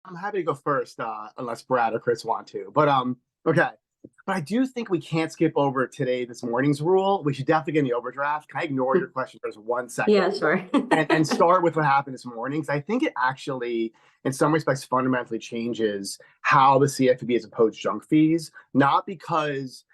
I'm happy to go first, unless Brad or Chris want to. Okay. But I do think we can't skip over this morning's rule. We should definitely get in the overdraft. Can I ignore your question for just 1 second Yeah, sure. and start with what happened this morning? Because I think it actually, in some respects, fundamentally changes how the CFPB has opposed junk fees, not because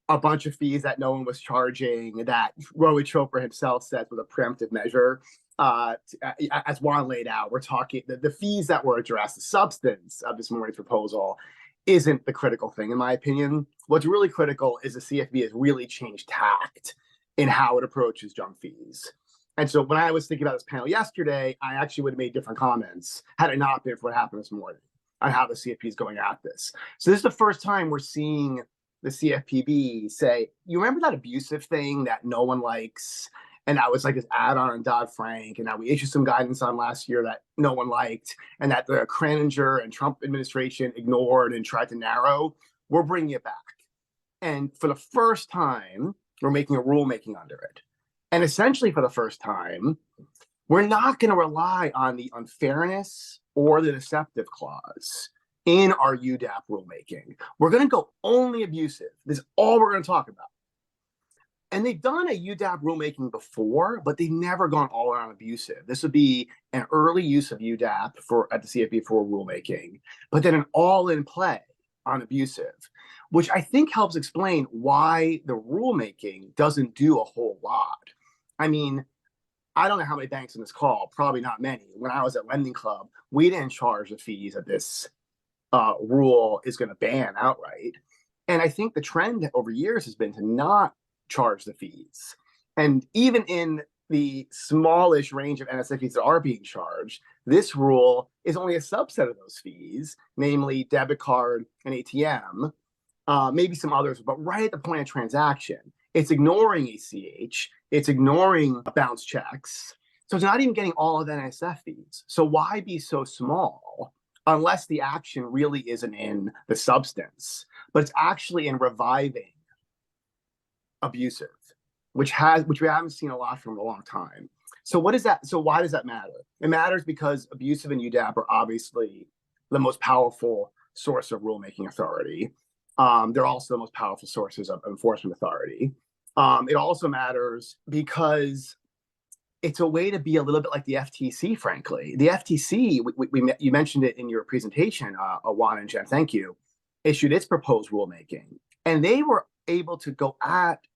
a bunch of fees that no one was charging that Roy Chopra himself says was a preemptive measure. As Juan laid out, we're talking the fees that were addressed, the substance of this morning's proposal isn't the critical thing, in my opinion. What's really critical is the CFPB has really changed tact in how it approaches junk fees. And so when I was thinking about this panel yesterday, I actually would have made different comments had it not been for what happened this morning on how the CFPB is going at this. So this is the first time we're seeing the CFPB say, you remember that abusive thing that no one likes? And that was like this add-on on Dodd-Frank, and that we issued some guidance on last year that no one liked, and that the Kraninger and Trump administration ignored and tried to narrow. We're bringing it back. And for the first time, we're making a rulemaking under it. And essentially for the first time, we're not going to rely on the unfairness or the deceptive clause in our UDAAP rulemaking. We're going to go only abusive. This is all we're going to talk about. And they've done a UDAAP rulemaking before, but they've never gone all around abusive. This would be an early use of UDAAP at the CFPB for rulemaking, but then an all-in play on abusive, which I think helps explain why the rulemaking doesn't do a whole lot. I mean, I don't know how many banks in this call, probably not many. When I was at Lending Club, we didn't charge the fees that this rule is going to ban outright. And I think the trend over years has been to not charge the fees. And even in the smallish range of NSF fees that are being charged, this rule is only a subset of those fees, namely debit card and ATM, maybe some others, but right at the point of transaction. It's ignoring ACH, it's ignoring bounce checks. So it's not even getting all of the NSF fees. So why be so small unless the action really isn't in the substance, but it's actually in reviving abusive, which we haven't seen a lot from a long time. So what is that? So why does that matter? It matters because abusive and UDAAP are obviously the most powerful source of rulemaking authority. They're also the most powerful sources of enforcement authority. It also matters because it's a way to be a little bit like the FTC, frankly. The FTC, you mentioned it in your presentation, Juan and Jen, thank you, issued its proposed rulemaking. And they were able to go at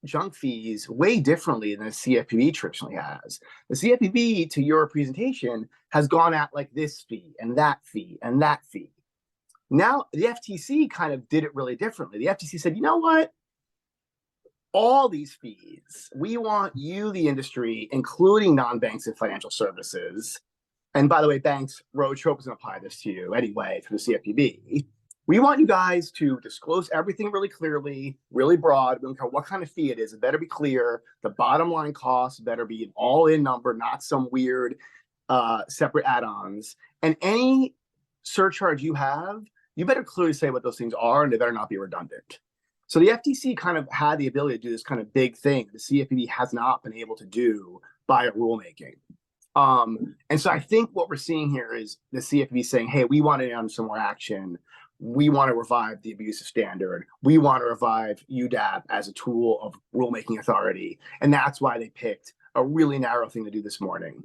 junk fees way differently than the CFPB traditionally has. The CFPB, to your presentation, has gone at like this fee and that fee and that fee. Now, the FTC kind of did it really differently. The FTC said, you know what? All these fees, we want you, the industry, including non-banks and financial services, and by the way, banks, Road Trope doesn't apply this to you anyway through the CFPB. We want you guys to disclose everything really clearly, really broad. We don't care what kind of fee it is. It better be clear. The bottom line cost better be an all-in number, not some weird separate add-ons. And any surcharge you have, you better clearly say what those things are, and they better not be redundant. So the FTC kind of had the ability to do this kind of big thing the CFPB has not been able to do by a rulemaking. And so I think what we're seeing here is the CFPB saying, hey, we want to on some more action. We want to revive the abusive standard. We want to revive UDAAP as a tool of rulemaking authority. And that's why they picked a really narrow thing to do this morning.